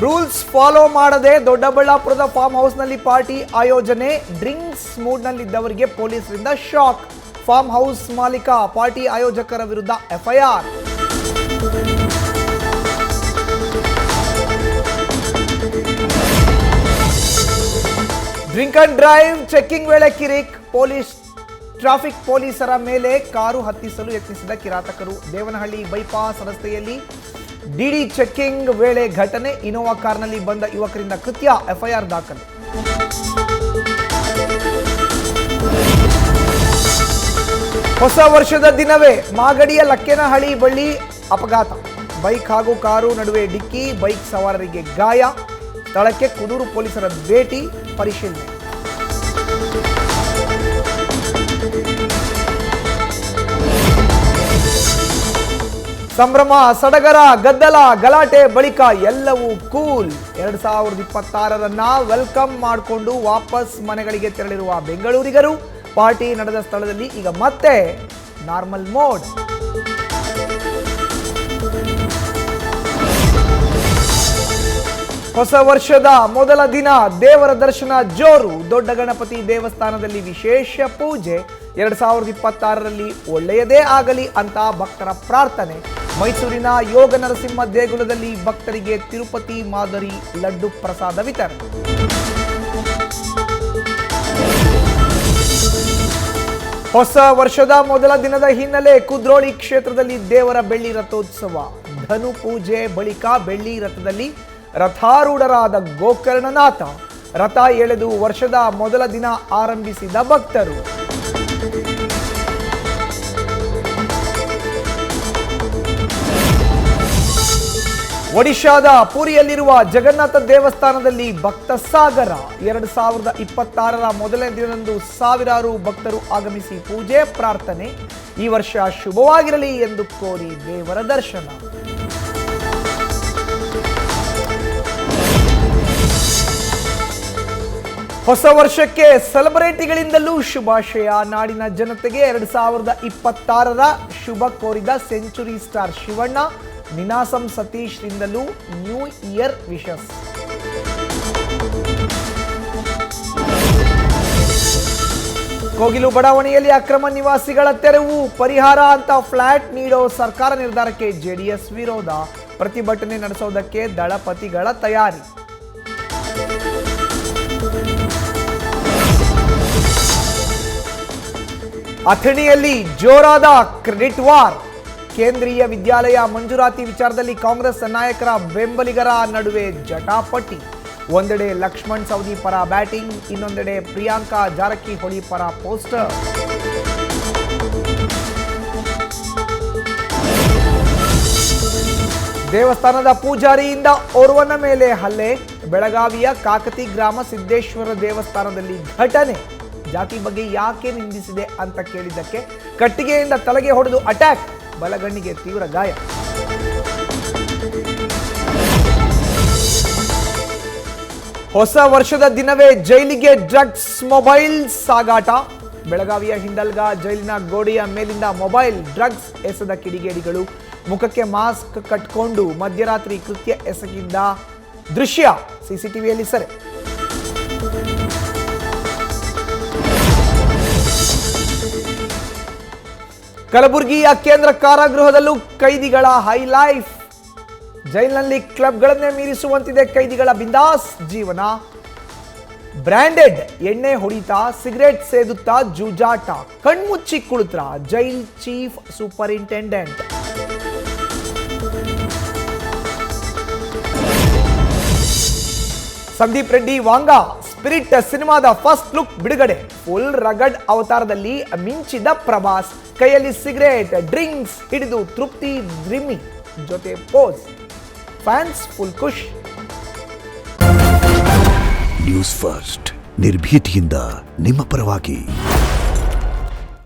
Rules follow ಮಾಡದೆ ದೊಡ್ಡಬಳ್ಳಾಪುರದ form ಹೌಸ್ನಲ್ಲಿ ಪಾರ್ಟಿ ಆಯೋಜನೆ. ಡ್ರಿಂಕ್ಸ್ ಮೂಡ್ನಲ್ಲಿದ್ದವರಿಗೆ ಪೊಲೀಸರಿಂದ ಶಾಕ್. ಫಾರ್ಮ್ ಹೌಸ್ ಮಾಲೀಕ ಪಾರ್ಟಿ ಆಯೋಜಕರ ವಿರುದ್ಧ FIR. Drink and drive checking ವೇಳೆ ಕಿರಿಕ್. ಟ್ರಾಫಿಕ್ ಪೊಲೀಸರ ಮೇಲೆ ಕಾರು ಹತ್ತಿಸಲು ಯತ್ನಿಸಿದ ಕಿರಾತಕರು. ದೇವನಹಳ್ಳಿ ಬೈಪಾಸ್ ರಸ್ತೆಯಲ್ಲಿ ಡಿಡಿ ಚೆಕಿಂಗ್ ವೇಳೆ ಘಟನೆ. ಇನೋವಾ ಕಾರ್ನಲ್ಲಿ ಬಂದ ಯುವಕರಿಂದ ಕೃತ್ಯ. ಎಫ್ಐಆರ್ ದಾಖಲು. ಹೊಸ ವರ್ಷದ ದಿನವೇ ಮಾಗಡಿಯ ಲಕ್ಕೇನಹಳ್ಳಿ ಬಳಿ ಅಪಘಾತ. ಬೈಕ್ ಹಾಗೂ ಕಾರು ನಡುವೆ ಡಿಕ್ಕಿ. ಬೈಕ್ ಸವಾರರಿಗೆ ಗಾಯ. ಸ್ಥಳಕ್ಕೆ ಕುದೂರು ಪೊಲೀಸರ ಭೇಟಿ, ಪರಿಶೀಲನೆ. ಸಂಭ್ರಮ, ಸಡಗರ, ಗದ್ದಲ, ಗಲಾಟೆ ಬಳಿಕ ಎಲ್ಲವೂ ಕೂಲ್. 2026ರನ್ನ ವೆಲ್ಕಮ್ ಮಾಡಿಕೊಂಡು ವಾಪಸ್ ಮನೆಗಳಿಗೆ ತೆರಳಿರುವ ಬೆಂಗಳೂರಿಗರು. ಪಾರ್ಟಿ ನಡೆದ ಸ್ಥಳದಲ್ಲಿ ಈಗ ಮತ್ತೆ ನಾರ್ಮಲ್ ಮೋಡ್. ಹೊಸ ವರ್ಷದ ಮೊದಲ ದಿನ ದೇವರ ದರ್ಶನ ಜೋರು. ದೊಡ್ಡ ಗಣಪತಿ ದೇವಸ್ಥಾನದಲ್ಲಿ ವಿಶೇಷ ಪೂಜೆ. 2026ರಲ್ಲಿ ಒಳ್ಳೆಯದೇ ಆಗಲಿ ಅಂತ ಭಕ್ತರ ಪ್ರಾರ್ಥನೆ. ಮೈಸೂರಿನ ಯೋಗ ನರಸಿಂಹ ದೇಗುಲದಲ್ಲಿ ಭಕ್ತರಿಗೆ ತಿರುಪತಿ ಮಾದರಿ ಲಡ್ಡು ಪ್ರಸಾದ ವಿತರಣೆ. ಹೊಸ ವರ್ಷದ ಮೊದಲ ದಿನದ ಹಿನ್ನೆಲೆ ಕುದ್ರೋಳಿ ಕ್ಷೇತ್ರದಲ್ಲಿ ದೇವರ ಬೆಳ್ಳಿ ರಥೋತ್ಸವ. ಧನು ಪೂಜೆ ಬಳಿಕ ಬೆಳ್ಳಿ ರಥದಲ್ಲಿ ರಥಾರೂಢರಾದ ಗೋಕರ್ಣನಾಥ. ರಥ ಎಳೆದು ವರ್ಷದ ಮೊದಲ ದಿನ ಆರಂಭಿಸಿದ ಭಕ್ತರು. ಒಡಿಶಾದ ಪುರಿಯಲ್ಲಿರುವ ಜಗನ್ನಾಥ ದೇವಸ್ಥಾನದಲ್ಲಿ ಭಕ್ತ ಸಾಗರ. 2026ರ ಮೊದಲನೇ ದಿನದಂದು ಸಾವಿರಾರು ಭಕ್ತರು ಆಗಮಿಸಿ ಪೂಜೆ, ಪ್ರಾರ್ಥನೆ. ಈ ವರ್ಷ ಶುಭವಾಗಿರಲಿ ಎಂದು ಕೋರಿ ದೇವರ ದರ್ಶನ. ಹೊಸ ವರ್ಷಕ್ಕೆ ಸೆಲೆಬ್ರಿಟಿಗಳಿಂದಲೂ ಶುಭಾಶಯ. ನಾಡಿನ ಜನತೆಗೆ 2026ರ ಶುಭ ಕೋರಿದ ಸೆಂಚುರಿ ಸ್ಟಾರ್ ಶಿವಣ್ಣ. ನಿನಾಸಂ ಸತೀಶ್ ರಿಂದಲೂ ನ್ಯೂ ಇಯರ್ ವಿಶಸ್. ಕೋಗಿಲು ಬಡಾವಣೆಯಲ್ಲಿ ಅಕ್ರಮ ನಿವಾಸಿಗಳ ತೆರವು, ಪರಿಹಾರ ಅಂತ ಫ್ಲಾಟ್ ನೀಡೋ ಸರ್ಕಾರ ನಿರ್ಧಾರಕ್ಕೆ ಜೆಡಿಎಸ್ ವಿರೋಧ. ಪ್ರತಿಭಟನೆ ನಡೆಸೋದಕ್ಕೆ ದಳಪತಿಗಳ ತಯಾರಿ. ಅಥಣಿಯಲ್ಲಿ ಜೋರಾದ ಕ್ರೆಡಿಟ್ ವಾರ್. ಕೇಂದ್ರೀಯ ವಿದ್ಯಾಲಯ ಮಂಜೂರಾತಿ ವಿಚಾರದಲ್ಲಿ ಕಾಂಗ್ರೆಸ್ ನಾಯಕರ ಬೆಂಬಲಿಗರ ನಡುವೆ ಜಟಾಪಟಿ. ಒಂದೆಡೆ ಲಕ್ಷ್ಮಣ್ ಸವದಿ ಪರ ಬ್ಯಾಟಿಂಗ್, ಇನ್ನೊಂದೆಡೆ ಪ್ರಿಯಾಂಕಾ ಜಾರಕಿಹೊಳಿ ಪರ ಪೋಸ್ಟರ್. ದೇವಸ್ಥಾನದ ಪೂಜಾರಿಯಿಂದ ಓರ್ವನ ಮೇಲೆ ಹಲ್ಲೆ. ಬೆಳಗಾವಿಯ ಕಾಕತಿ ಗ್ರಾಮ ಸಿದ್ದೇಶ್ವರ ದೇವಸ್ಥಾನದಲ್ಲಿ ಘಟನೆ. ಜಾತಿ ಬಗ್ಗೆ ಯಾಕೆ ನಿಂದಿಸಿದೆ ಅಂತ ಕೇಳಿದ್ದಕ್ಕೆ ಕಟ್ಟಿಗೆಯಿಂದ ತಲೆಗೆ ಹೊಡೆದು ಅಟ್ಯಾಕ್. ಬಲಗಣ್ಣಿಗೆ ತೀವ್ರ ಗಾಯ. ಹೊಸ ವರ್ಷದ ದಿನವೇ ಜೈಲಿಗೆ ಡ್ರಗ್ಸ್, ಮೊಬೈಲ್ ಸಾಗಾಟ. ಬೆಳಗಾವಿಯ ಹಿಂಡಲ್ಗ ಜೈಲಿನ ಗೋಡೆಯ ಮೇಲಿಂದ ಮೊಬೈಲ್, ಡ್ರಗ್ಸ್ ಎಸೆದ ಕಿಡಿಗೇಡಿಗಳು. ಮುಖಕ್ಕೆ ಮಾಸ್ಕ್ ಕಟ್ಕೊಂಡು ಮಧ್ಯರಾತ್ರಿ ಕೃತ್ಯ ಎಸಗಿದ್ದ ದೃಶ್ಯ ಸಿಸಿಟಿವಿಯಲ್ಲಿ ಸೆರೆ. ಕಲಬುರಗಿಯ ಕೇಂದ್ರ ಕಾರಾಗೃಹದಲ್ಲೂ ಕೈದಿಗಳ ಹೈ ಲೈಫ್. ಜೈಲಿನಲ್ಲಿ ಕ್ಲಬ್ಗಳನ್ನೇ ಮೀರಿಸುವಂತಿದೆ ಕೈದಿಗಳ ಬಿಂದಾಸ್ ಜೀವನ. ಬ್ರ್ಯಾಂಡೆಡ್ ಎಣ್ಣೆ ಹೊಡಿತಾ, ಸಿಗರೇಟ್ ಸೇದುತ್ತಾ ಜೂಜಾಟ. ಕಣ್ಮುಚ್ಚಿ ಕುಳಿತ್ರ jail chief superintendent. Sandeep Reddy Vanga spirit ಸಿನಿಮಾದ ಫಸ್ಟ್ ಲುಕ್ ಬಿಡುಗಡೆ. ಫುಲ್ ರಗಡ್ ಅವತಾರದಲ್ಲಿ ಮಿಂಚಿದ ಪ್ರಭಾಸ್. ಕೈಯಲ್ಲಿ ಸಿಗರೇಟ್, ಡ್ರಿಂಕ್ಸ್ ಹಿಡಿದು ತೃಪ್ತಿ ದ್ರಿಮಿ ಜೊತೆ ಪೋಸ್. ಫ್ಯಾನ್ಸ್ ಫುಲ್ ಖುಷ್. ನ್ಯೂಸ್ ಫಸ್ಟ್, ನಿರ್ಭೀತಿಯಿಂದ ನಿಮ್ಮ ಪರವಾಗಿ.